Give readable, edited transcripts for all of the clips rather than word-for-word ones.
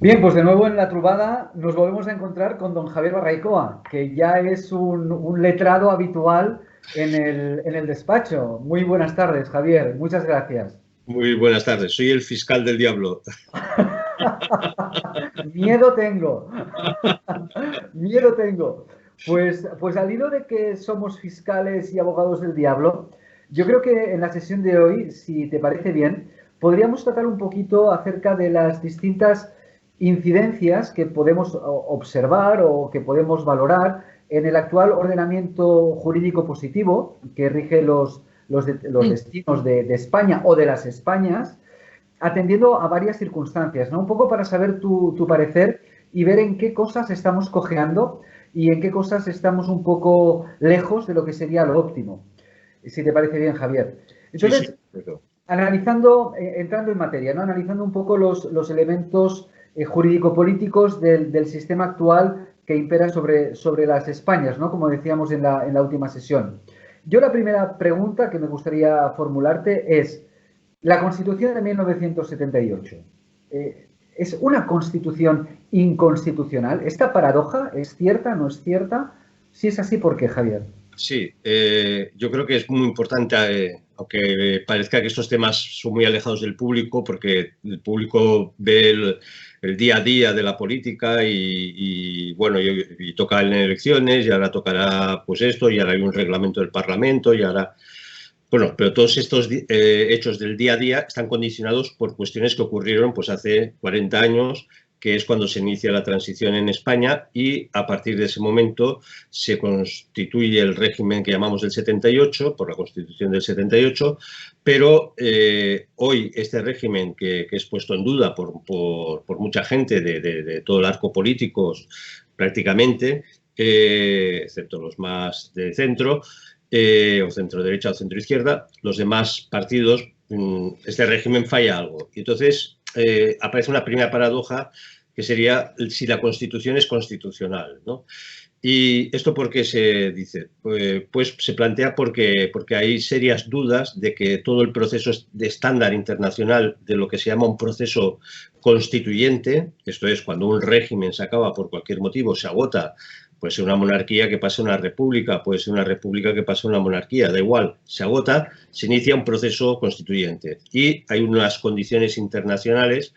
Bien, pues de nuevo en la trubada nos volvemos a encontrar con don Javier Barraicoa, que ya es un letrado habitual en el despacho. Muy buenas tardes, Javier. Muchas gracias. Muy buenas tardes, soy el fiscal del diablo. Miedo tengo. Miedo tengo. Pues al hilo de que somos fiscales y abogados del diablo, yo creo que en la sesión de hoy, si te parece bien, podríamos tratar un poquito acerca de las distintas incidencias que podemos observar o que podemos valorar en el actual ordenamiento jurídico positivo que rige los destinos de España o de las Españas, atendiendo a varias circunstancias, ¿no? Un poco para saber tu parecer y ver en qué cosas estamos cojeando y en qué cosas estamos un poco lejos de lo que sería lo óptimo. Si te parece bien, Javier. Entonces, Sí. analizando, entrando en materia, ¿no? Analizando un poco los elementos jurídico-políticos del sistema actual que impera sobre las Españas, ¿no? Como decíamos en la última sesión. Yo la primera pregunta que me gustaría formularte es, la Constitución de 1978 es una Constitución inconstitucional. ¿Esta paradoja es cierta, no es cierta? Si es así, ¿por qué, Javier? Sí, yo creo que es muy importante, aunque parezca que estos temas son muy alejados del público, porque el público ve el día a día de la política bueno, y toca en elecciones, y ahora tocará pues esto, y ahora hay un reglamento del Parlamento, y ahora... Bueno, pero todos estos hechos del día a día están condicionados por cuestiones que ocurrieron pues hace 40 años, que es cuando se inicia la transición en España, y a partir de ese momento se constituye el régimen que llamamos del 78, por la Constitución del 78, pero hoy este régimen que es puesto en duda por mucha gente de todo el arco político prácticamente, excepto los más de centro, o centro derecha o centro izquierda, los demás partidos, este régimen falla algo. Y entonces aparece una primera paradoja que sería si la Constitución es constitucional, ¿no? ¿Y esto por qué se dice? Pues se plantea porque hay serias dudas de que todo el proceso de estándar internacional de lo que se llama un proceso constituyente, esto es, cuando un régimen se acaba por cualquier motivo, se agota, puede ser una monarquía que pase a una república, puede ser una república que pase a una monarquía, da igual, se agota, se inicia un proceso constituyente. Y hay unas condiciones internacionales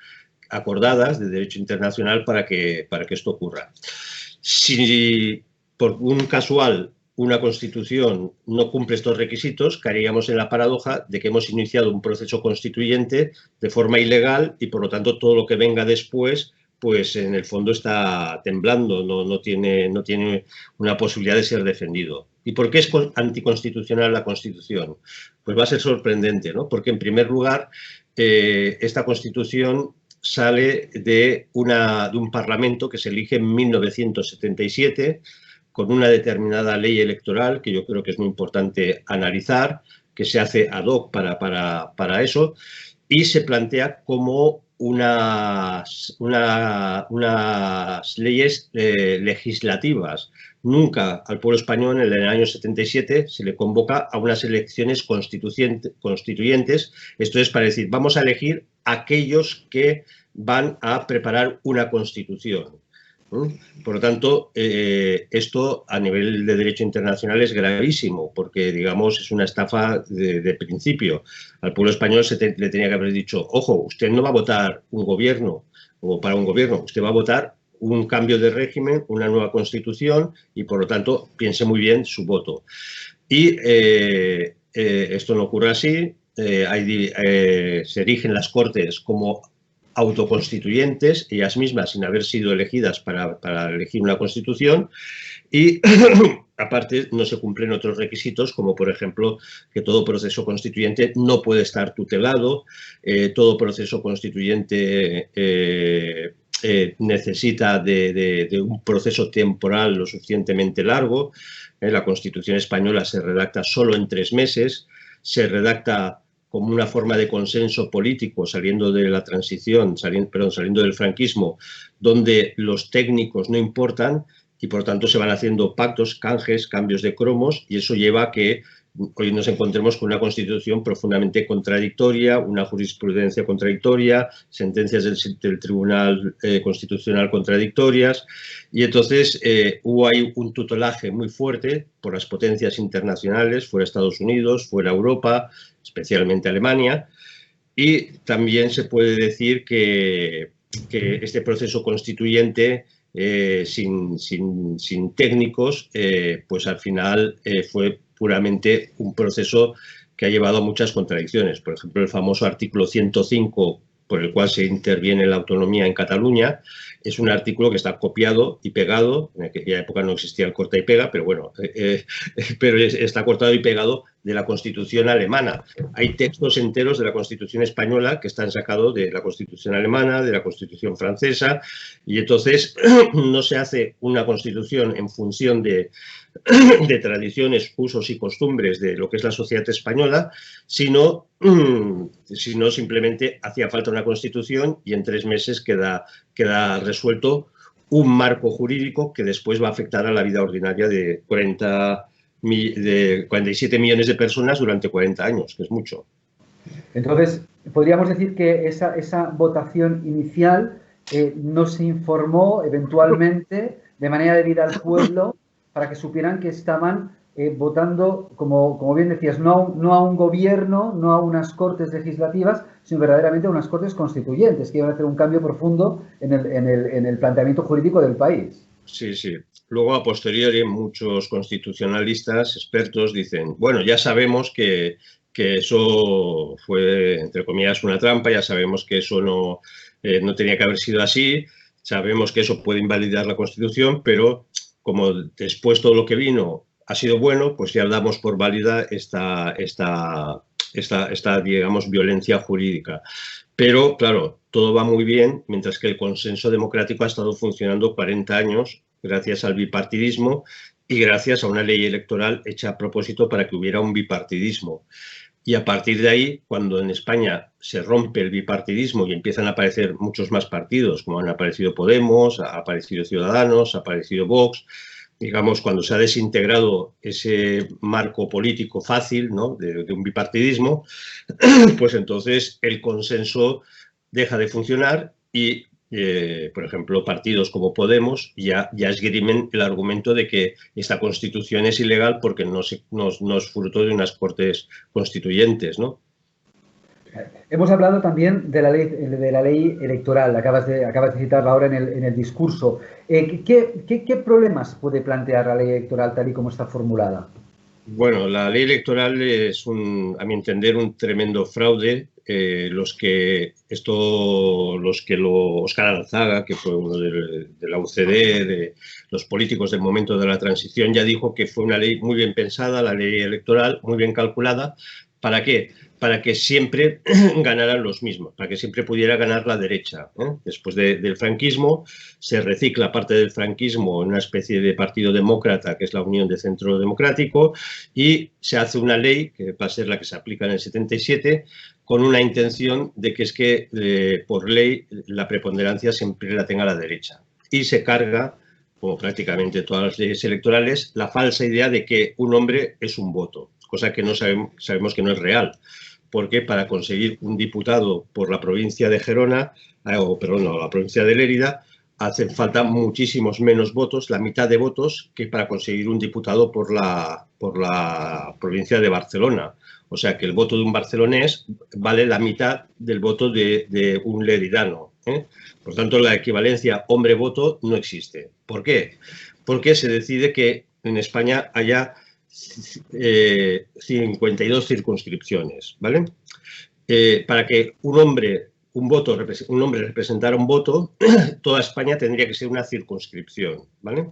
acordadas de derecho internacional para que esto ocurra. Si por un casual una Constitución no cumple estos requisitos, caeríamos en la paradoja de que hemos iniciado un proceso constituyente de forma ilegal y, por lo tanto, todo lo que venga después, pues en el fondo está temblando, no tiene una posibilidad de ser defendido. ¿Y por qué es anticonstitucional la Constitución? Pues va a ser sorprendente, ¿no? Porque, en primer lugar, esta Constitución sale de un Parlamento que se elige en 1977 con una determinada ley electoral que yo creo que es muy importante analizar, que se hace ad hoc para eso, y se plantea como unas leyes legislativas. Nunca al pueblo español en el año 77 se le convoca a unas elecciones constituyentes, esto es para decir, vamos a elegir aquellos que van a preparar una constitución. Por lo tanto, esto a nivel de derecho internacional es gravísimo, porque, digamos, es una estafa de principio. Al pueblo español le tenía que haber dicho, ojo, usted no va a votar un gobierno o para un gobierno, usted va a votar un cambio de régimen, una nueva constitución, y por lo tanto piense muy bien su voto. Y esto no ocurre así, se erigen las Cortes como autoconstituyentes, ellas mismas sin haber sido elegidas para elegir una constitución, y aparte no se cumplen otros requisitos, como por ejemplo que todo proceso constituyente no puede estar tutelado, todo proceso constituyente necesita de un proceso temporal lo suficientemente largo. La Constitución española se redacta solo en 3 meses, se redacta como una forma de consenso político saliendo de la transición, saliendo del franquismo, donde los técnicos no importan y por tanto se van haciendo pactos, canjes, cambios de cromos, y eso lleva a que hoy nos encontremos con una Constitución profundamente contradictoria, una jurisprudencia contradictoria, sentencias del Tribunal Constitucional contradictorias, y entonces hubo ahí un tutelaje muy fuerte por las potencias internacionales, fuera Estados Unidos, fuera Europa, especialmente Alemania, y también se puede decir que este proceso constituyente sin técnicos, pues al final fue puramente un proceso que ha llevado a muchas contradicciones. Por ejemplo, el famoso artículo 105, por el cual se interviene la autonomía en Cataluña, es un artículo que está copiado y pegado, en aquella época no existía el corta y pega, pero bueno, pero está cortado y pegado de la Constitución alemana. Hay textos enteros de la Constitución española que están sacados de la Constitución alemana, de la Constitución francesa, y entonces no se hace una Constitución en función de tradiciones, usos y costumbres de lo que es la sociedad española, sino simplemente hacía falta una Constitución y en 3 meses queda resuelto un marco jurídico que después va a afectar a la vida ordinaria de 47 millones de personas durante 40 años, que es mucho. Entonces, podríamos decir que esa votación inicial no se informó eventualmente de manera debida al pueblo para que supieran que estaban votando, como bien decías, no a un gobierno, no a unas cortes legislativas, sino verdaderamente a unas cortes constituyentes, que iban a hacer un cambio profundo en el planteamiento jurídico del país. Sí, sí. Luego, a posteriori, muchos constitucionalistas, expertos, dicen, bueno, ya sabemos que eso fue, entre comillas, una trampa, ya sabemos que eso no tenía que haber sido así, sabemos que eso puede invalidar la Constitución, pero como después todo lo que vino ha sido bueno, pues ya damos por válida esta digamos, violencia jurídica. Pero, claro, todo va muy bien, mientras que el consenso democrático ha estado funcionando 40 años gracias al bipartidismo y gracias a una ley electoral hecha a propósito para que hubiera un bipartidismo. Y a partir de ahí, cuando en España se rompe el bipartidismo y empiezan a aparecer muchos más partidos, como han aparecido Podemos, ha aparecido Ciudadanos, ha aparecido Vox, digamos, cuando se ha desintegrado ese marco político fácil, ¿no?, de un bipartidismo, pues entonces el consenso deja de funcionar y, por ejemplo, partidos como Podemos ya esgrimen el argumento de que esta Constitución es ilegal porque no es fruto de unas cortes constituyentes, ¿no? Hemos hablado también de la ley electoral, acabas de citarla ahora en el discurso. ¿Qué problemas puede plantear la ley electoral tal y como está formulada? Bueno, la ley electoral es, a mi entender, un tremendo fraude. Óscar Alzaga, que fue uno de la UCD, de los políticos del momento de la transición, ya dijo que fue una ley muy bien pensada, la ley electoral, muy bien calculada. ¿Para qué? Para que siempre ganaran los mismos, para que siempre pudiera ganar la derecha. Después del franquismo, se recicla parte del franquismo en una especie de partido demócrata, que es la Unión de Centro Democrático, y se hace una ley, que va a ser la que se aplica en el 77, con una intención de que por ley, la preponderancia siempre la tenga la derecha. Y se carga, como prácticamente todas las leyes electorales, la falsa idea de que un hombre es un voto, cosa que no sabemos que no es real, porque para conseguir un diputado por la provincia de Gerona, la provincia de Lérida, hacen falta muchísimos menos votos, la mitad de votos, que para conseguir un diputado por la provincia de Barcelona. O sea que el voto de un barcelonés vale la mitad del voto de un leridano. Por tanto, la equivalencia hombre-voto no existe. ¿Por qué? Porque se decide que en España haya 52 circunscripciones, ¿vale? Para que un hombre representara un voto, toda España tendría que ser una circunscripción, ¿vale?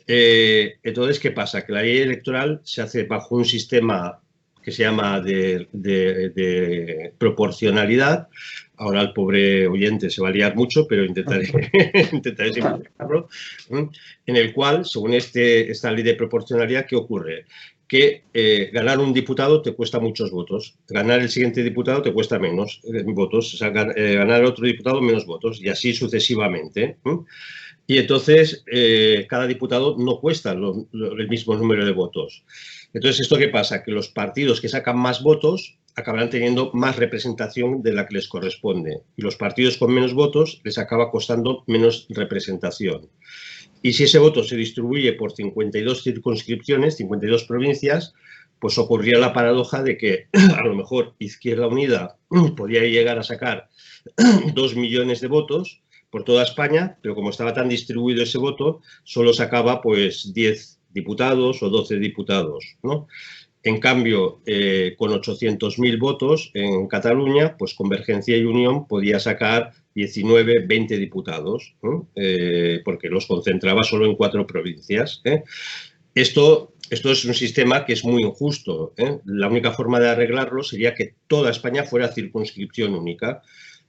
Entonces, ¿qué pasa? Que la ley electoral se hace bajo un sistema que se llama de proporcionalidad. Ahora el pobre oyente se va a liar mucho, pero intentaré simplificarlo. En el cual, según esta ley de proporcionalidad, ¿qué ocurre? Que ganar un diputado te cuesta muchos votos, ganar el siguiente diputado te cuesta menos votos, o sea, ganar otro diputado menos votos, y así sucesivamente. Y entonces cada diputado no cuesta el mismo número de votos. Entonces, ¿esto qué pasa? Que los partidos que sacan más votos acabarán teniendo más representación de la que les corresponde. Y los partidos con menos votos les acaba costando menos representación. Y si ese voto se distribuye por 52 circunscripciones, 52 provincias, pues ocurría la paradoja de que a lo mejor Izquierda Unida podía llegar a sacar 2 millones de votos por toda España, pero como estaba tan distribuido ese voto, solo sacaba pues 10 diputados o 12 diputados, ¿no? En cambio, con 800.000 votos en Cataluña, pues Convergencia y Unión podía sacar 19, 20 diputados, ¿no? Porque los concentraba solo en 4 provincias. Esto es un sistema que es muy injusto. La única forma de arreglarlo sería que toda España fuera circunscripción única.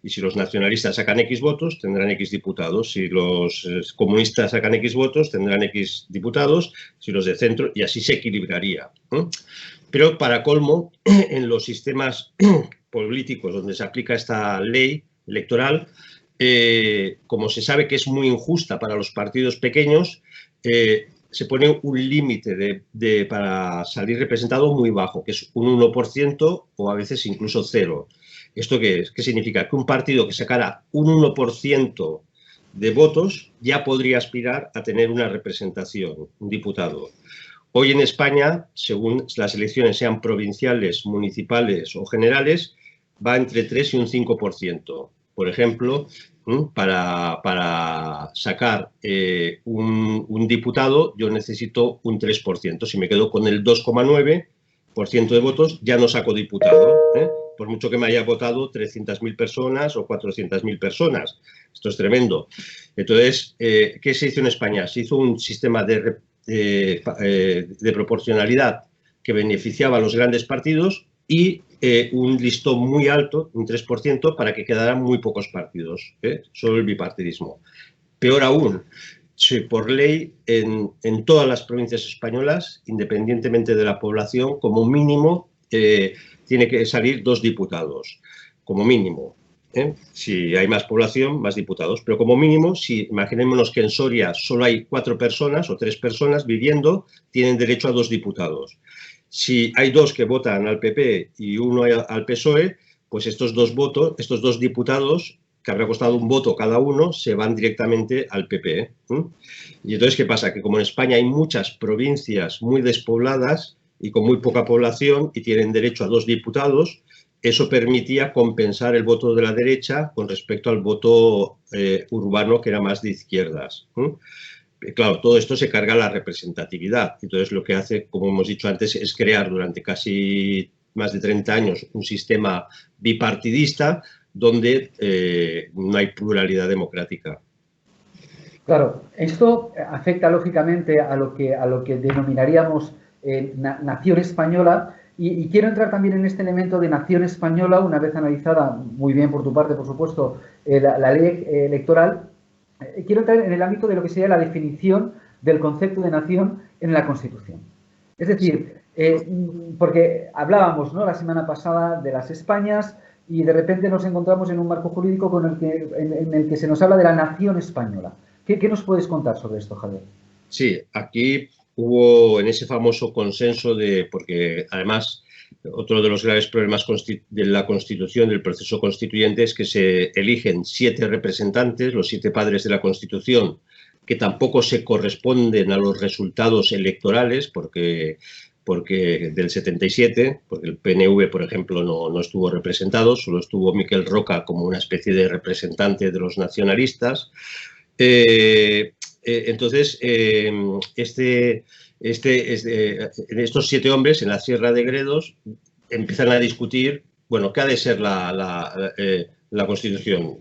Y si los nacionalistas sacan X votos, tendrán X diputados. Si los comunistas sacan X votos, tendrán X diputados. Si los de centro, y así se equilibraría. Pero para colmo, en los sistemas políticos donde se aplica esta ley electoral, como se sabe que es muy injusta para los partidos pequeños, se pone un límite para salir representado muy bajo, que es un 1% o a veces incluso 0. ¿Esto qué es? ¿Qué significa? Que un partido que sacara un 1% de votos ya podría aspirar a tener una representación, un diputado. Hoy en España, según las elecciones sean provinciales, municipales o generales, va entre 3 y un 5%. Por ejemplo, para sacar un diputado, yo necesito un 3%. Si me quedo con el 2,9% de votos, ya no saco diputado, por mucho que me haya votado 300.000 personas o 400.000 personas. Esto es tremendo. Entonces, ¿qué se hizo en España? Se hizo un sistema de proporcionalidad que beneficiaba a los grandes partidos y un listón muy alto, un 3%, para que quedaran muy pocos partidos, solo el bipartidismo. Peor aún, por ley, en todas las provincias españolas, independientemente de la población, como mínimo, tiene que salir 2 diputados, como mínimo. Si hay más población, más diputados. Pero como mínimo, si imaginémonos que en Soria solo hay 4 personas o 3 personas viviendo, tienen derecho a 2 diputados. Si hay 2 que votan al PP y 1 al PSOE, pues estos 2 diputados, que habrá costado un voto cada uno, se van directamente al PP. Y entonces, ¿qué pasa? Que como en España hay muchas provincias muy despobladas y con muy poca población y tienen derecho a 2 diputados, eso permitía compensar el voto de la derecha con respecto al voto urbano, que era más de izquierdas. Claro, todo esto se carga la representatividad. Entonces, lo que hace, como hemos dicho antes, es crear durante casi más de 30 años un sistema bipartidista donde no hay pluralidad democrática. Claro, esto afecta lógicamente a lo que denominaríamos nación española, y quiero entrar también en este elemento de nación española, una vez analizada muy bien por tu parte, por supuesto, la ley electoral. Quiero entrar en el ámbito de lo que sería la definición del concepto de nación en la Constitución. Es decir, porque hablábamos, ¿no?, la semana pasada de las Españas, y de repente nos encontramos en un marco jurídico en el que se nos habla de la nación española. ¿Qué nos puedes contar sobre esto, Javier? Sí, aquí hubo en ese famoso consenso porque además otro de los graves problemas de la Constitución, del proceso constituyente, es que se eligen 7 representantes, los 7 padres de la Constitución, que tampoco se corresponden a los resultados electorales, porque del 77, porque el PNV, por ejemplo, no estuvo representado, solo estuvo Miquel Roca como una especie de representante de los nacionalistas. Entonces, estos 7 hombres en la Sierra de Gredos empiezan a discutir, bueno, ¿qué ha de ser la Constitución?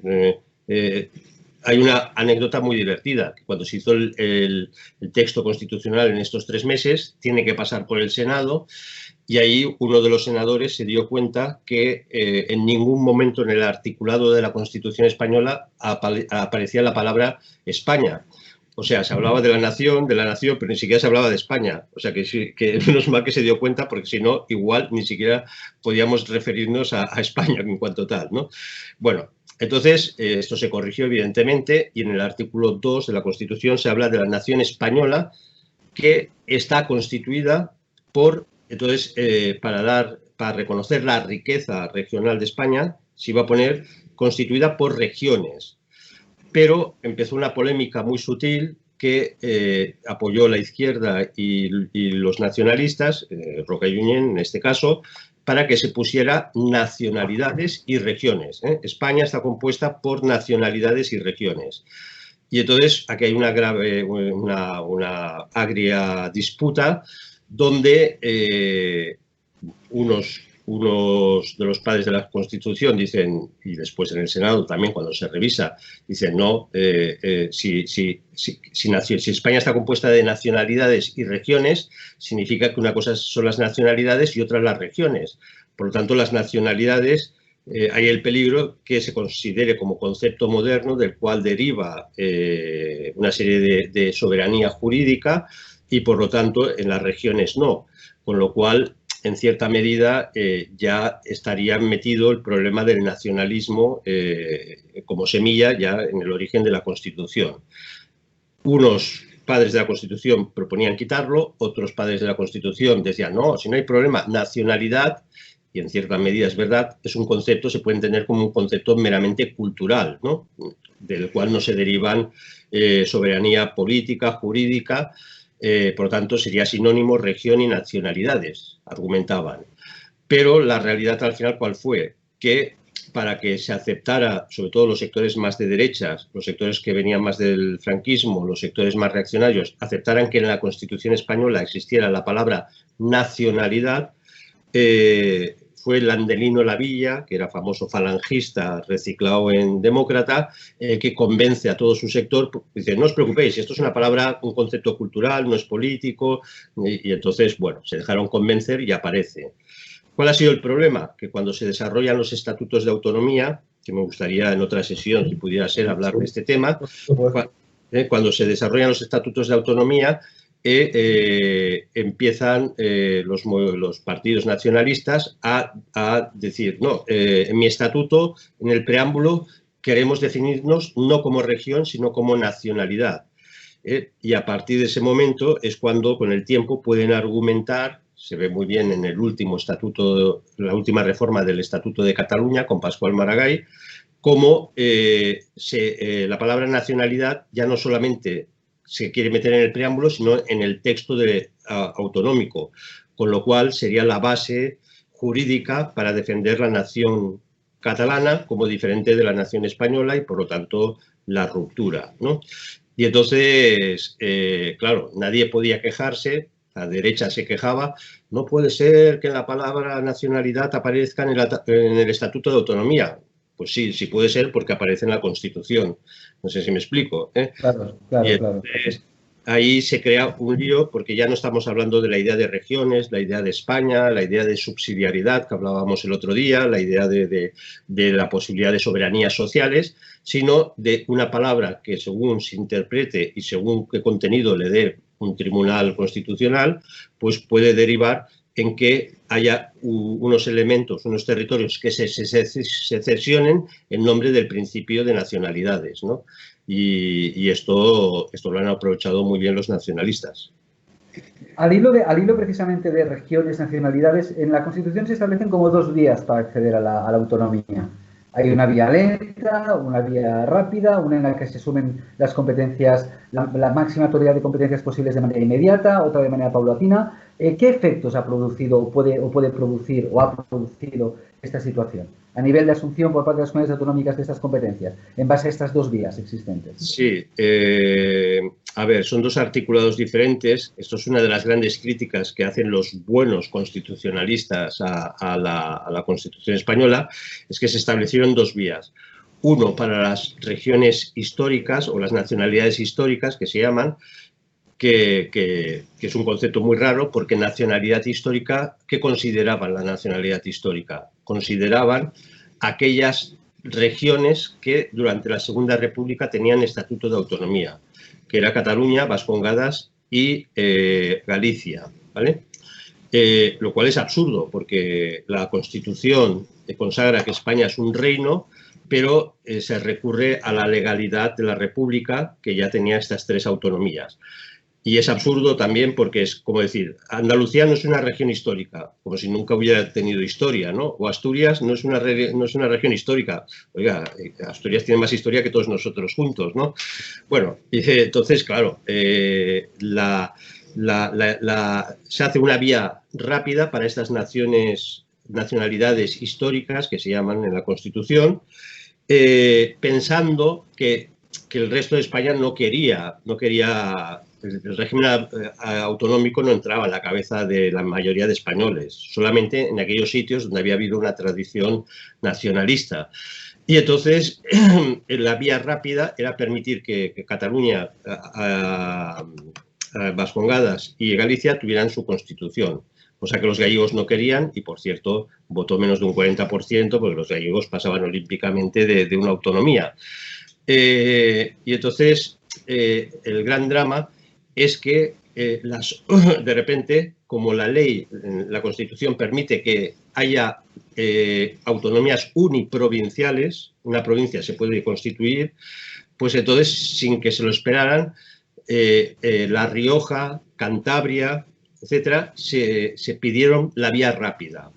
Hay una anécdota muy divertida, que cuando se hizo el texto constitucional en estos 3 meses, tiene que pasar por el Senado, y ahí uno de los senadores se dio cuenta que en ningún momento en el articulado de la Constitución española aparecía la palabra España. O sea, se hablaba de la nación, pero ni siquiera se hablaba de España. O sea, que menos mal que se dio cuenta, porque si no, igual ni siquiera podíamos referirnos a España en cuanto tal, ¿no? Bueno, entonces esto se corrigió evidentemente, y en el artículo 2 de la Constitución se habla de la nación española, que está constituida por Entonces, para reconocer la riqueza regional de España, se iba a poner constituida por regiones. Pero empezó una polémica muy sutil que apoyó la izquierda y los nacionalistas, Roca y Junyent en este caso, para que se pusiera nacionalidades y regiones. España está compuesta por nacionalidades y regiones. Y entonces aquí hay una grave, una agria disputa donde unos de los padres de la Constitución dicen, y después en el Senado también cuando se revisa, dicen no, si España está compuesta de nacionalidades y regiones, significa que una cosa son las nacionalidades y otra las regiones. Por lo tanto, las nacionalidades, hay el peligro que se considere como concepto moderno del cual deriva una serie de soberanía jurídica y, por lo tanto, en las regiones no. Con lo cual, en cierta medida, ya estaría metido el problema del nacionalismo como semilla ya en el origen de la Constitución. Unos padres de la Constitución proponían quitarlo, otros padres de la Constitución decían, no, si no hay problema, nacionalidad, y en cierta medida es verdad, es un concepto, se puede entender como un concepto meramente cultural, ¿no? Del cual no se derivan soberanía política, jurídica, por lo tanto sería sinónimo región y nacionalidades, argumentaban. Pero la realidad al final, ¿cuál fue? Que para que se aceptara, sobre todo los sectores más de derechas, los sectores que venían más del franquismo, los sectores más reaccionarios, aceptaran que en la Constitución española existiera la palabra nacionalidad, fue Landelino Lavilla, que era famoso falangista reciclado en demócrata, que convence a todo su sector, dice, no os preocupéis, esto es una palabra, un concepto cultural, no es político, y entonces, bueno, se dejaron convencer y aparece. ¿Cuál ha sido el problema? Que cuando se desarrollan los estatutos de autonomía, que me gustaría en otra sesión, si pudiera ser, hablar de este tema, cuando se desarrollan los estatutos de autonomía, empiezan los partidos nacionalistas a decir, no, en mi estatuto, en el preámbulo, queremos definirnos no como región, sino como nacionalidad. Y a partir de ese momento es cuando, con el tiempo, pueden argumentar, se ve muy bien en el último estatuto, la última reforma del Estatuto de Cataluña, con Pascual Maragall, cómo la palabra nacionalidad ya no solamente se quiere meter en el preámbulo, sino en el texto autonómico, con lo cual sería la base jurídica para defender la nación catalana como diferente de la nación española y, por lo tanto, la ruptura, ¿no? Y entonces, claro, nadie podía quejarse, la derecha se quejaba, no puede ser que la palabra nacionalidad aparezca en el Estatuto de Autonomía. Pues sí, sí puede ser porque aparece en la Constitución. No sé si me explico. Claro. Ahí se crea un lío porque ya no estamos hablando de la idea de regiones, la idea de España, la idea de subsidiariedad que hablábamos el otro día, la idea de la posibilidad de soberanías sociales, sino de una palabra que según se interprete y según qué contenido le dé un tribunal constitucional, pues puede derivar en que haya unos elementos, unos territorios que se cesionen en nombre del principio de nacionalidades, ¿no? Y esto lo han aprovechado muy bien los nacionalistas. Al hilo precisamente de regiones, nacionalidades, en la Constitución se establecen como dos vías para acceder a la autonomía. Hay una vía lenta, una vía rápida, una en la que se sumen las competencias, la máxima totalidad de competencias posibles de manera inmediata, otra de manera paulatina. ¿Qué efectos ha producido o puede producir o ha producido esta situación a nivel de asunción por parte de las comunidades autonómicas de estas competencias, en base a estas dos vías existentes? Sí, a ver, son dos articulados diferentes. Esto es una de las grandes críticas que hacen los buenos constitucionalistas a la Constitución española, es que se establecieron dos vías. Uno para las regiones históricas o las nacionalidades históricas, que se llaman, que es un concepto muy raro, porque nacionalidad histórica, ¿qué consideraban la nacionalidad histórica? Consideraban aquellas regiones que durante la Segunda República tenían estatuto de autonomía, que era Cataluña, Vascongadas y Galicia, ¿vale? Lo cual es absurdo, porque la Constitución consagra que España es un reino, pero se recurre a la legalidad de la República, que ya tenía estas tres autonomías. Y es absurdo también porque es como decir, Andalucía no es una región histórica, como si nunca hubiera tenido historia, ¿no? O Asturias no es una región histórica. Oiga, Asturias tiene más historia que todos nosotros juntos, ¿no? Bueno, entonces, claro, se hace una vía rápida para estas nacionalidades históricas que se llaman en la Constitución, pensando que el resto de España no quería el régimen autonómico no entraba en la cabeza de la mayoría de españoles, solamente en aquellos sitios donde había habido una tradición nacionalista. Y entonces la vía rápida era permitir que Cataluña, Vascongadas y Galicia tuvieran su constitución, cosa que los gallegos no querían y, por cierto, votó menos de un 40% porque los gallegos pasaban olímpicamente de una autonomía. Y entonces el gran drama es que de repente, como la ley, la Constitución permite que haya autonomías uniprovinciales, una provincia se puede constituir, pues entonces, sin que se lo esperaran, La Rioja, Cantabria, etcétera, se pidieron la vía rápida.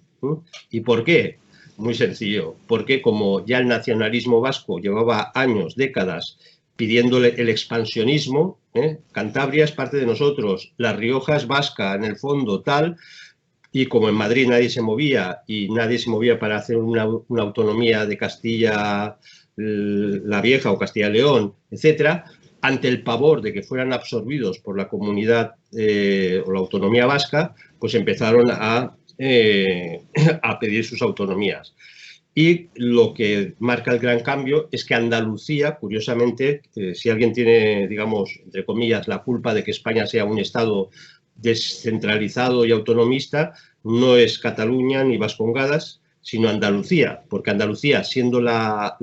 ¿Y por qué? Muy sencillo, porque como ya el nacionalismo vasco llevaba años, décadas, pidiéndole el expansionismo, Cantabria es parte de nosotros, La Rioja es vasca, en el fondo tal, y como en Madrid nadie se movía y nadie se movía para hacer una autonomía de Castilla la Vieja o Castilla y León, etcétera, ante el pavor de que fueran absorbidos por la comunidad o la autonomía vasca, pues empezaron a pedir sus autonomías. Y lo que marca el gran cambio es que Andalucía, curiosamente, si alguien tiene, digamos, entre comillas, la culpa de que España sea un Estado descentralizado y autonomista, no es Cataluña ni Vascongadas, sino Andalucía, porque Andalucía, siendo la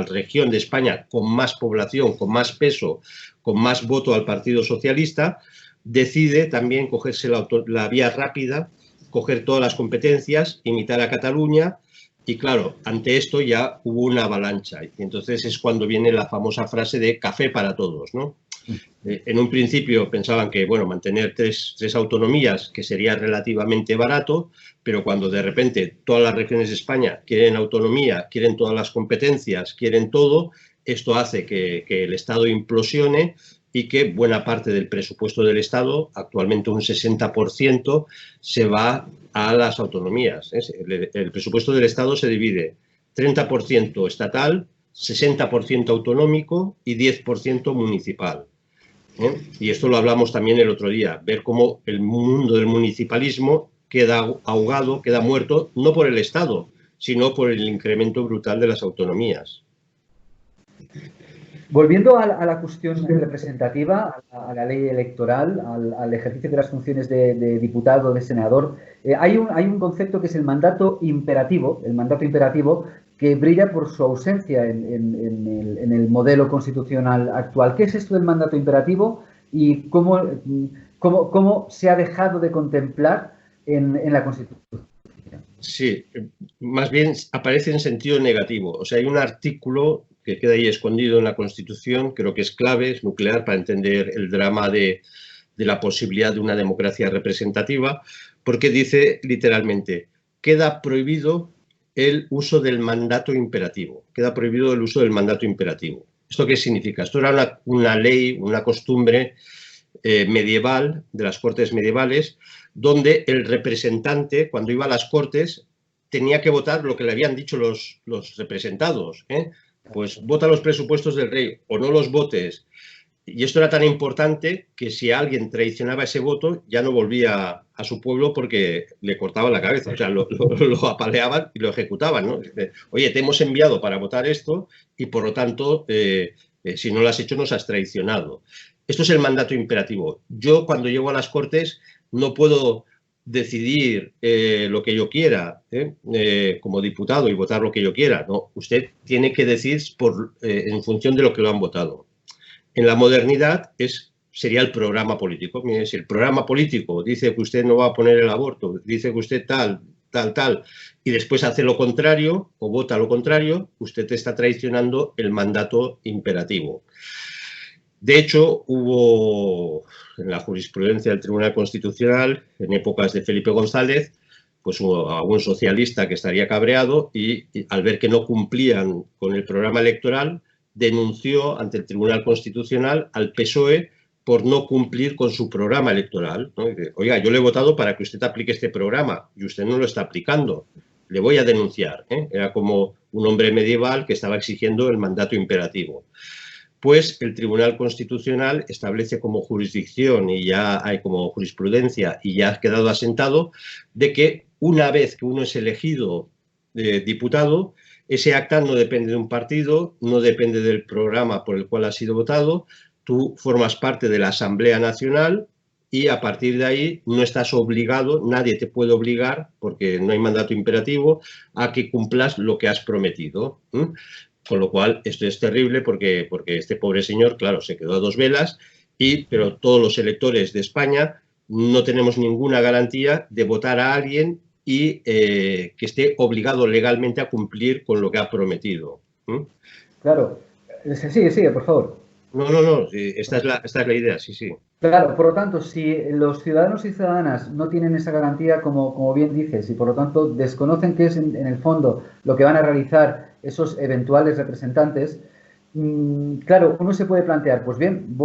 región de España con más población, con más peso, con más voto al Partido Socialista, decide también cogerse la vía rápida, coger todas las competencias, imitar a Cataluña. Y claro, ante esto ya hubo una avalancha. Y entonces es cuando viene la famosa frase de café para todos, ¿no? En un principio pensaban que, bueno, mantener tres autonomías, que sería relativamente barato, pero cuando de repente todas las regiones de España quieren autonomía, quieren todas las competencias, quieren todo, esto hace que el Estado implosione y que buena parte del presupuesto del Estado, actualmente un 60%, se va a las autonomías. El presupuesto del Estado se divide 30% estatal, 60% autonómico y 10% municipal. Y esto lo hablamos también el otro día, ver cómo el mundo del municipalismo queda ahogado, queda muerto, no por el Estado, sino por el incremento brutal de las autonomías. Volviendo a la cuestión representativa, a la ley electoral, al ejercicio de las funciones de diputado, de senador, hay un concepto que es el mandato imperativo que brilla por su ausencia en el modelo constitucional actual. ¿Qué es esto del mandato imperativo y cómo se ha dejado de contemplar en la Constitución? Sí, más bien aparece en sentido negativo. O sea, hay un artículo que queda ahí escondido en la Constitución, creo que es clave, es nuclear para entender el drama de la posibilidad de una democracia representativa, porque dice literalmente, queda prohibido el uso del mandato imperativo. Queda prohibido el uso del mandato imperativo. ¿Esto qué significa? Esto era una ley, una costumbre medieval, de las Cortes medievales, donde el representante, cuando iba a las Cortes, tenía que votar lo que le habían dicho los representados. Pues vota los presupuestos del rey o no los votes. Y esto era tan importante que si alguien traicionaba ese voto ya no volvía a su pueblo porque le cortaban la cabeza, o sea, lo apaleaban y lo ejecutaban, ¿no? Oye, te hemos enviado para votar esto y por lo tanto, si no lo has hecho nos has traicionado. Esto es el mandato imperativo. Yo cuando llego a las Cortes no puedo decidir lo que yo quiera como diputado y votar lo que yo quiera, no, usted tiene que decir en función de lo que lo han votado. En la modernidad sería el programa político. Mire, si el programa político dice que usted no va a poner el aborto, dice que usted tal, y después hace lo contrario o vota lo contrario, usted está traicionando el mandato imperativo. De hecho, hubo en la jurisprudencia del Tribunal Constitucional, en épocas de Felipe González, pues hubo algún socialista que estaría cabreado y al ver que no cumplían con el programa electoral, denunció ante el Tribunal Constitucional al PSOE por no cumplir con su programa electoral, ¿no? Y dice, oiga, yo le he votado para que usted aplique este programa y usted no lo está aplicando. Le voy a denunciar, ¿eh? Era como un hombre medieval que estaba exigiendo el mandato imperativo. Pues el Tribunal Constitucional establece como jurisdicción y ya hay como jurisprudencia y ya ha quedado asentado de que una vez que uno es elegido diputado, ese acta no depende de un partido, no depende del programa por el cual ha sido votado, tú formas parte de la Asamblea Nacional y a partir de ahí no estás obligado, nadie te puede obligar, porque no hay mandato imperativo, a que cumplas lo que has prometido. Con lo cual, esto es terrible porque este pobre señor, claro, se quedó a dos velas, pero todos los electores de España no tenemos ninguna garantía de votar a alguien y que esté obligado legalmente a cumplir con lo que ha prometido. Claro. Sigue, por favor. No, esta es la idea, sí. Claro, por lo tanto, si los ciudadanos y ciudadanas no tienen esa garantía, como bien dices, y por lo tanto desconocen qué es en el fondo lo que van a realizar esos eventuales representantes, claro, uno se puede plantear, pues bien,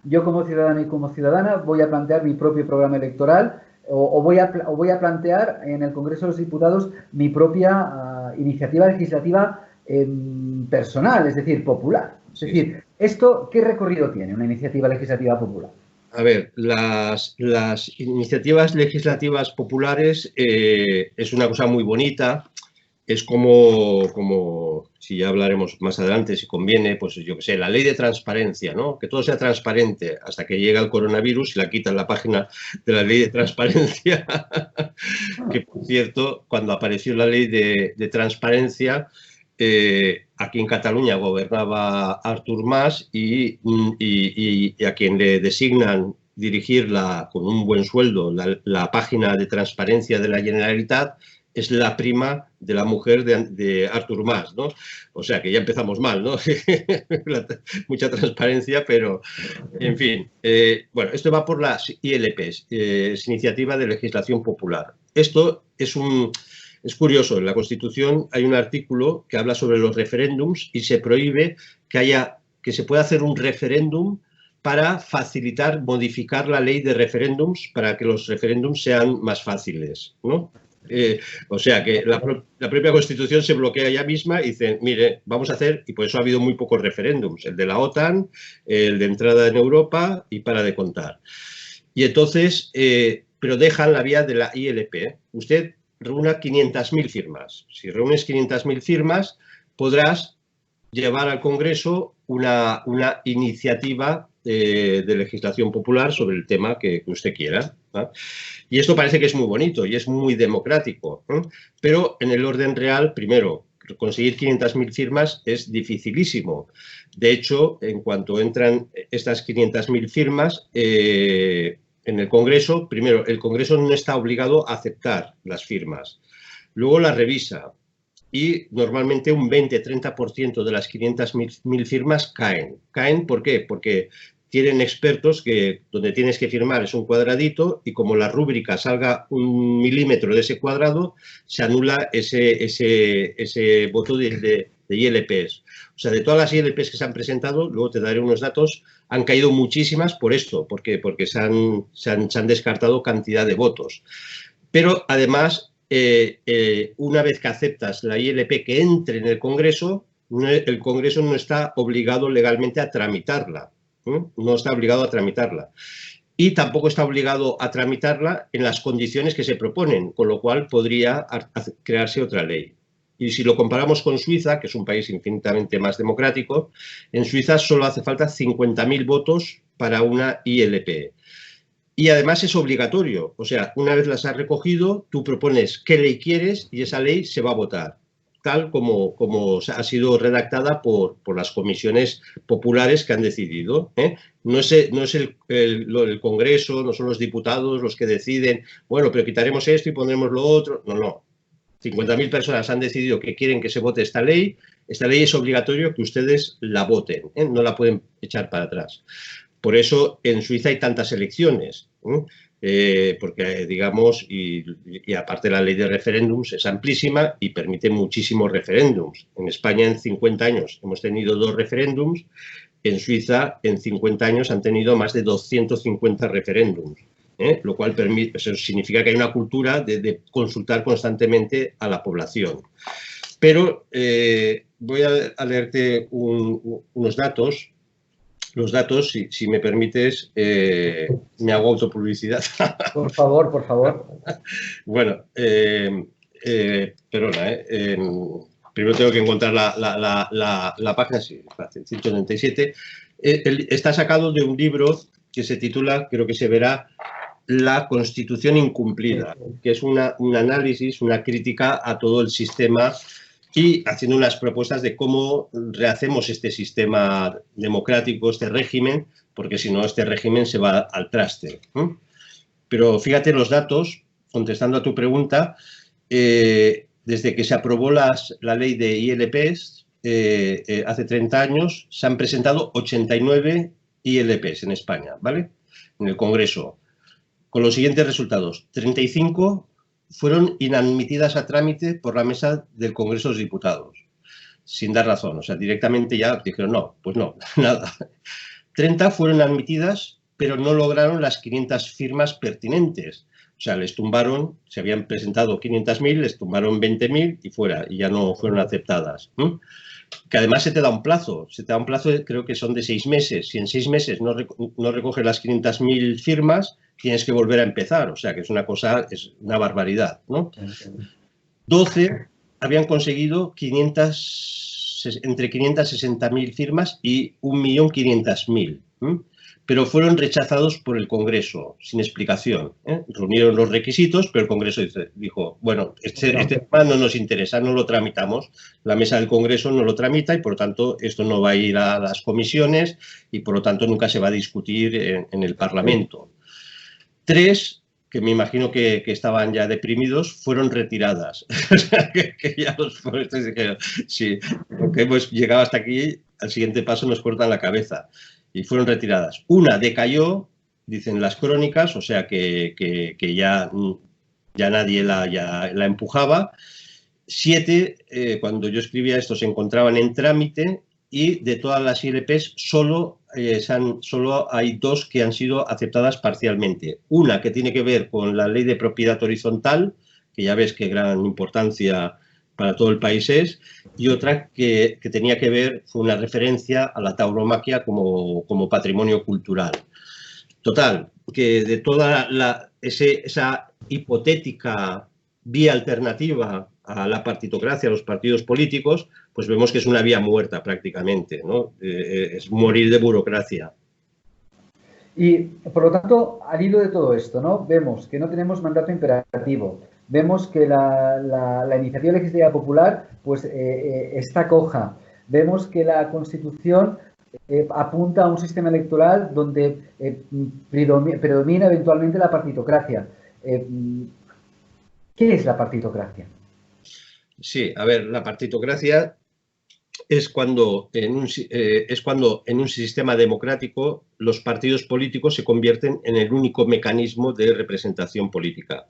yo como ciudadano y como ciudadana voy a plantear mi propio programa electoral o voy a plantear en el Congreso de los Diputados mi propia iniciativa legislativa personal, es decir, popular. Es decir, ¿esto qué recorrido tiene una iniciativa legislativa popular? A ver, las iniciativas legislativas populares es una cosa muy bonita. Es como, si ya hablaremos más adelante, si conviene, pues yo qué sé, la ley de transparencia, ¿no? Que todo sea transparente hasta que llega el coronavirus y la quitan la página de la ley de transparencia. Que, por cierto, cuando apareció la ley de transparencia, aquí en Cataluña gobernaba Artur Mas y a quien le designan dirigirla con un buen sueldo la página de transparencia de la Generalitat es la prima de la mujer de Artur Mas, ¿no? O sea, que ya empezamos mal, ¿no? Mucha transparencia, pero, en fin. Bueno, esto va por las ILPs, es Iniciativa de Legislación Popular. Esto es curioso, en la Constitución hay un artículo que habla sobre los referéndums y se prohíbe que se pueda hacer un referéndum para facilitar, modificar la ley de referéndums para que los referéndums sean más fáciles, ¿no? O sea que la propia Constitución se bloquea ella misma y dice, mire, vamos a hacer, y por eso ha habido muy pocos referéndums, el de la OTAN, el de entrada en Europa y para de contar. Y entonces, pero dejan la vía de la ILP. Usted reúna 500.000 firmas. Si reúnes 500.000 firmas, podrás llevar al Congreso una iniciativa de legislación popular sobre el tema que usted quiera, ¿no? Y esto parece que es muy bonito y es muy democrático, ¿no? Pero en el orden real, primero, conseguir 500.000 firmas es dificilísimo. De hecho, en cuanto entran estas 500.000 firmas en el Congreso, primero, el Congreso no está obligado a aceptar las firmas. Luego las revisa y normalmente un 20-30% de las 500.000 firmas caen. ¿Caen por qué? Porque tienen expertos que donde tienes que firmar es un cuadradito y como la rúbrica salga 1 milímetro de ese cuadrado, se anula ese voto de ILPs. O sea, de todas las ILPs que se han presentado, luego te daré unos datos, han caído muchísimas por esto, porque se han descartado cantidad de votos. Pero además, una vez que aceptas la ILP que entre en el Congreso no está obligado legalmente a tramitarla. No está obligado a tramitarla. Y tampoco está obligado a tramitarla en las condiciones que se proponen, con lo cual podría crearse otra ley. Y si lo comparamos con Suiza, que es un país infinitamente más democrático, en Suiza solo hace falta 50.000 votos para una ILP. Y además es obligatorio. O sea, una vez las has recogido, tú propones qué ley quieres y esa ley se va a votar, tal como ha sido redactada por las comisiones populares que han decidido, ¿eh? No es el Congreso, no son los diputados los que deciden, bueno, pero quitaremos esto y pondremos lo otro. No. 50.000 personas han decidido que quieren que se vote esta ley es obligatorio que ustedes la voten, ¿eh? No la pueden echar para atrás. Por eso en Suiza hay tantas elecciones, porque, digamos, y aparte la ley de referéndums es amplísima y permite muchísimos referéndums. En España en 50 años hemos tenido 2 referéndums, en Suiza en 50 años han tenido más de 250 referéndums. Lo cual eso significa que hay una cultura de consultar constantemente a la población. Pero voy a leerte unos datos. Los datos, si me permites, me hago autopublicidad. Por favor, por favor. Bueno, perdona, primero tengo que encontrar la página, sí, 197. Está sacado de un libro que se titula, creo que se verá, La Constitución incumplida, que es un análisis, una crítica a todo el sistema y haciendo unas propuestas de cómo rehacemos este sistema democrático, este régimen, porque si no, este régimen se va al traste. Pero fíjate los datos, contestando a tu pregunta, desde que se aprobó la ley de ILPs hace 30 años, se han presentado 89 ILPs en España, ¿vale? En el Congreso. Con los siguientes resultados: 35 fueron inadmitidas a trámite por la mesa del Congreso de los Diputados, sin dar razón. O sea, directamente ya dijeron, no, pues no, nada. 30 fueron admitidas, pero no lograron las 500 firmas pertinentes. O sea, les tumbaron, se habían presentado 500.000, les tumbaron 20.000 y fuera, y ya no fueron aceptadas. Que además se te da un plazo, creo que son de 6 meses. Si en 6 meses no recoges las 500.000 firmas, tienes que volver a empezar. O sea, que es una barbaridad, ¿no? 12 habían conseguido entre 560.000 firmas y 1.500.000, pero fueron rechazados por el Congreso, sin explicación. Reunieron los requisitos, pero el Congreso dijo, bueno, este tema no nos interesa, no lo tramitamos. La mesa del Congreso no lo tramita y, por lo tanto, esto no va a ir a las comisiones y, por lo tanto, nunca se va a discutir en el Parlamento. 3, que me imagino que estaban ya deprimidos, fueron retiradas. O sea, que ya los forestes dijeron, sí, porque hemos llegado hasta aquí, al siguiente paso nos cortan la cabeza. Y fueron retiradas. Una decayó, dicen las crónicas, o sea que ya nadie la empujaba. 7, cuando yo escribía esto, se encontraban en trámite y de todas las ILPs solo hay 2 que han sido aceptadas parcialmente. Una que tiene que ver con la ley de propiedad horizontal, que ya ves qué gran importancia para todo el país es, y otra que tenía que ver, fue una referencia a la tauromaquia como patrimonio cultural. Total, que de toda esa hipotética vía alternativa a la partitocracia, a los partidos políticos, pues vemos que es una vía muerta prácticamente, ¿no? Es morir de burocracia. Y, por lo tanto, al hilo de todo esto, ¿no? Vemos que no tenemos mandato imperativo, vemos que la iniciativa legislativa popular pues, está coja, vemos que la Constitución apunta a un sistema electoral donde predomina eventualmente la partitocracia. ¿Qué es la partitocracia? Sí, a ver, la partitocracia es cuando en un sistema democrático los partidos políticos se convierten en el único mecanismo de representación política.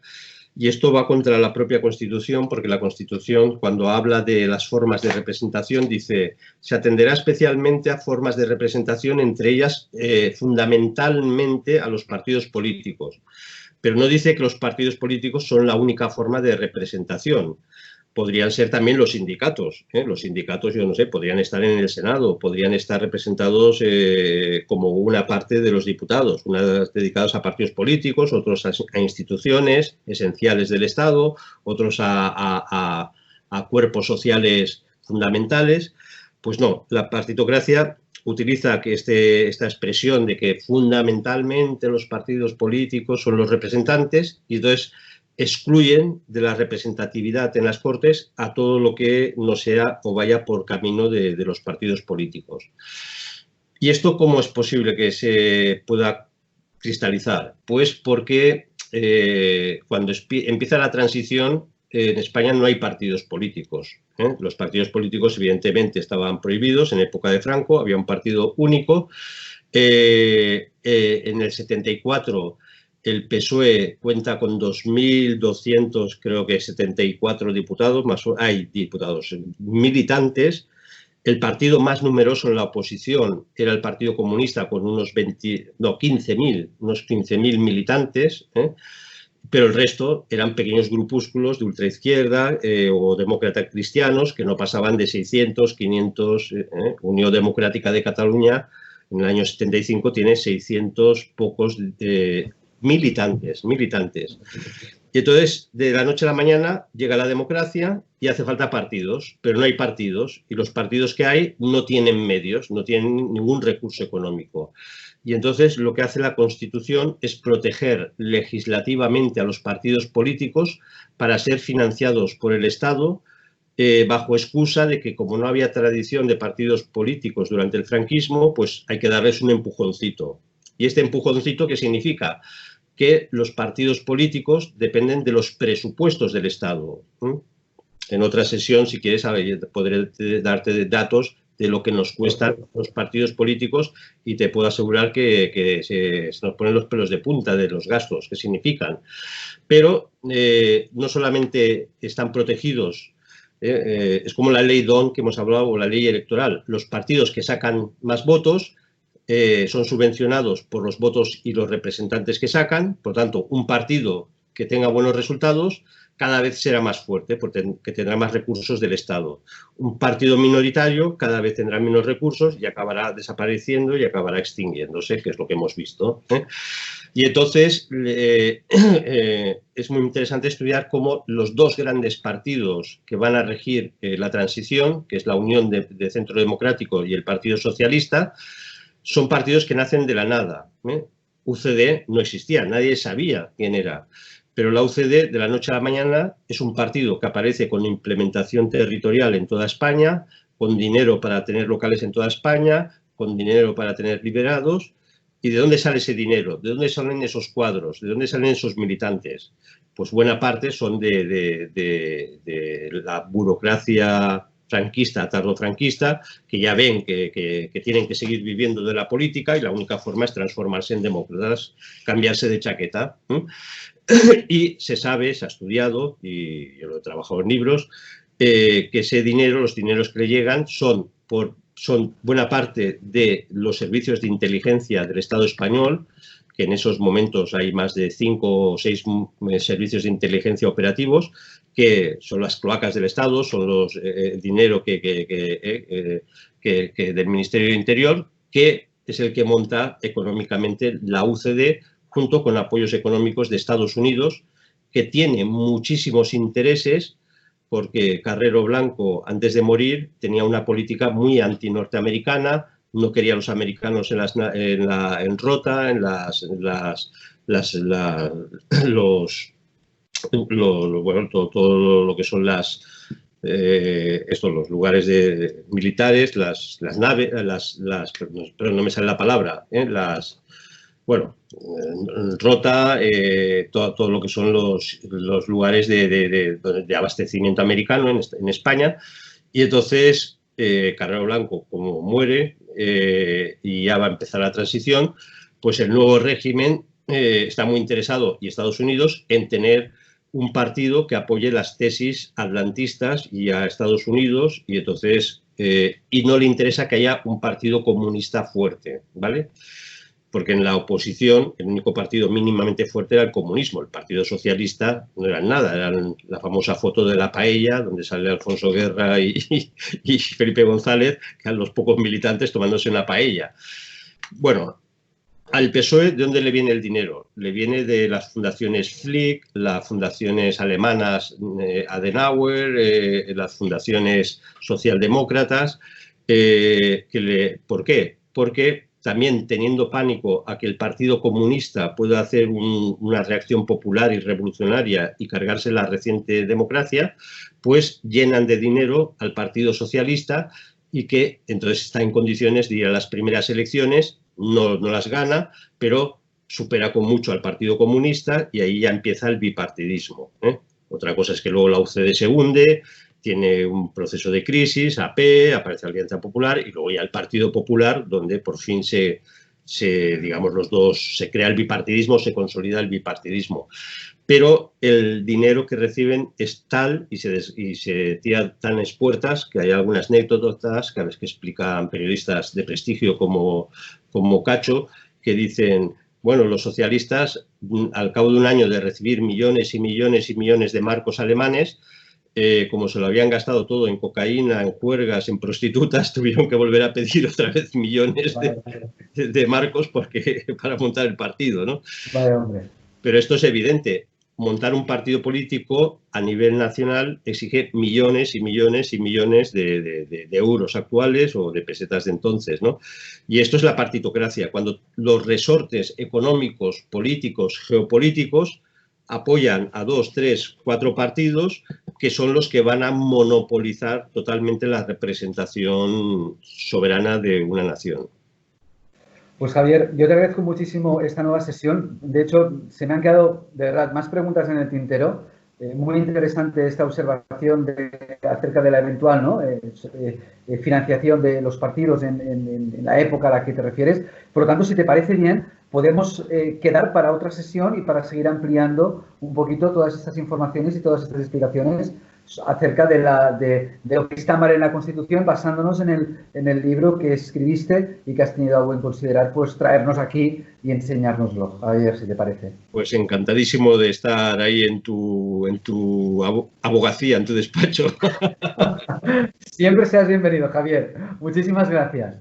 Y esto va contra la propia Constitución, porque la Constitución, cuando habla de las formas de representación, dice se atenderá especialmente a formas de representación, entre ellas fundamentalmente a los partidos políticos. Pero no dice que los partidos políticos son la única forma de representación. Podrían ser también los sindicatos. Los sindicatos, yo no sé, podrían estar en el Senado, podrían estar representados como una parte de los diputados, unas dedicadas a partidos políticos, otros a instituciones esenciales del Estado, otros a cuerpos sociales fundamentales. Pues no, la partitocracia utiliza que esta expresión de que fundamentalmente los partidos políticos son los representantes y entonces excluyen de la representatividad en las Cortes a todo lo que no sea o vaya por camino de los partidos políticos. ¿Y esto cómo es posible que se pueda cristalizar? Pues porque cuando empieza la transición, en España no hay partidos políticos. Los partidos políticos, evidentemente, estaban prohibidos. En época de Franco había un partido único. En el 74 el PSOE cuenta con 2.200, creo que 74 diputados, hay diputados militantes. El partido más numeroso en la oposición era el Partido Comunista, con unos 15.000 militantes, pero el resto eran pequeños grupúsculos de ultraizquierda o demócratas cristianos que no pasaban de 600, 500. Unión Democrática de Cataluña en el año 75 tiene 600 pocos militantes. Y entonces, de la noche a la mañana llega la democracia y hace falta partidos, pero no hay partidos. Y los partidos que hay no tienen medios, no tienen ningún recurso económico. Y entonces lo que hace la Constitución es proteger legislativamente a los partidos políticos para ser financiados por el Estado, bajo excusa de que, como no había tradición de partidos políticos durante el franquismo, pues hay que darles un empujoncito. ¿Y este empujoncito qué significa? Que los partidos políticos dependen de los presupuestos del Estado. En otra sesión, si quieres, podré darte datos de lo que nos cuestan los partidos políticos y te puedo asegurar que se nos ponen los pelos de punta de los gastos que significan. Pero no solamente están protegidos, es como la ley DON que hemos hablado o la ley electoral. Los partidos que sacan más votos son subvencionados por los votos y los representantes que sacan. Por tanto, un partido que tenga buenos resultados cada vez será más fuerte porque tendrá más recursos del Estado. Un partido minoritario cada vez tendrá menos recursos y acabará desapareciendo y acabará extinguiéndose, que es lo que hemos visto. Y entonces es muy interesante estudiar cómo los dos grandes partidos que van a regir la transición, que es la Unión de Centro Democrático y el Partido Socialista, son partidos que nacen de la nada. UCD no existía, nadie sabía quién era. Pero la UCD, de la noche a la mañana, es un partido que aparece con implementación territorial en toda España, con dinero para tener locales en toda España, con dinero para tener liberados. ¿Y de dónde sale ese dinero? ¿De dónde salen esos cuadros? ¿De dónde salen esos militantes? Pues buena parte son de la burocracia franquista, tardofranquista, que ya ven que tienen que seguir viviendo de la política y la única forma es transformarse en demócratas, cambiarse de chaqueta. Y se sabe, se ha estudiado, y yo lo he trabajado en libros, que ese dinero, los dineros que le llegan, son buena parte de los servicios de inteligencia del Estado español, que en esos momentos hay más de 5 o 6 servicios de inteligencia operativos, que son las cloacas del Estado, son el dinero del Ministerio del Interior, que es el que monta económicamente la UCD, junto con apoyos económicos de Estados Unidos, que tiene muchísimos intereses, porque Carrero Blanco, antes de morir, tenía una política muy anti-norteamericana, no quería a los americanos en Rota, todo lo que son los lugares militares, las naves, pero no me sale la palabra, Rota, todo lo que son los lugares de abastecimiento americano en España. Y entonces Carrero Blanco, como muere y ya va a empezar la transición, pues el nuevo régimen está muy interesado, y Estados Unidos, en tener un partido que apoye las tesis atlantistas y a Estados Unidos, y entonces y no le interesa que haya un partido comunista fuerte, ¿vale? Porque en la oposición el único partido mínimamente fuerte era el comunismo. El Partido Socialista no era nada, eran la famosa foto de la paella, donde sale Alfonso Guerra y Felipe González, que eran los pocos militantes tomándose una paella. Bueno, al PSOE, ¿de dónde le viene el dinero? Le viene de las fundaciones Flick, las fundaciones alemanas Adenauer, las fundaciones socialdemócratas. ¿Por qué? Porque también, teniendo pánico a que el Partido Comunista pueda hacer una reacción popular y revolucionaria y cargarse la reciente democracia, pues llenan de dinero al Partido Socialista, y que entonces está en condiciones de ir a las primeras elecciones, no las gana, pero supera con mucho al Partido Comunista, y ahí ya empieza el bipartidismo. Otra cosa es que luego la UCD se hunde, tiene un proceso de crisis, AP, aparece Alianza Popular y luego ya el Partido Popular, donde por fin digamos, los dos, se crea el bipartidismo, se consolida el bipartidismo. Pero el dinero que reciben es tal y se tira tan expuertas que hay algunas anécdotas que a veces que explican periodistas de prestigio como Cacho, que dicen, bueno, los socialistas, al cabo de un año de recibir millones y millones y millones de marcos alemanes, como se lo habían gastado todo en cocaína, en juergas, en prostitutas, tuvieron que volver a pedir otra vez millones de marcos para montar el partido, ¿no? Vale, hombre. Pero esto es evidente. Montar un partido político a nivel nacional exige millones y millones y millones de euros actuales o de pesetas de entonces, ¿no? Y esto es la partitocracia, cuando los resortes económicos, políticos, geopolíticos apoyan a 2, 3, 4 partidos que son los que van a monopolizar totalmente la representación soberana de una nación. Pues Javier, yo te agradezco muchísimo esta nueva sesión. De hecho, se me han quedado, de verdad, más preguntas en el tintero. Muy interesante esta observación acerca de la eventual, ¿no? Financiación de los partidos en la época a la que te refieres. Por lo tanto, si te parece bien, podemos quedar para otra sesión y para seguir ampliando un poquito todas estas informaciones y todas estas explicaciones acerca de lo que está mal en la Constitución, basándonos en el libro que escribiste y que has tenido a buen considerar, pues traernos aquí y enseñárnoslo. A ver si te parece. Pues encantadísimo de estar ahí en tu abogacía, en tu despacho. Siempre seas bienvenido, Javier. Muchísimas gracias.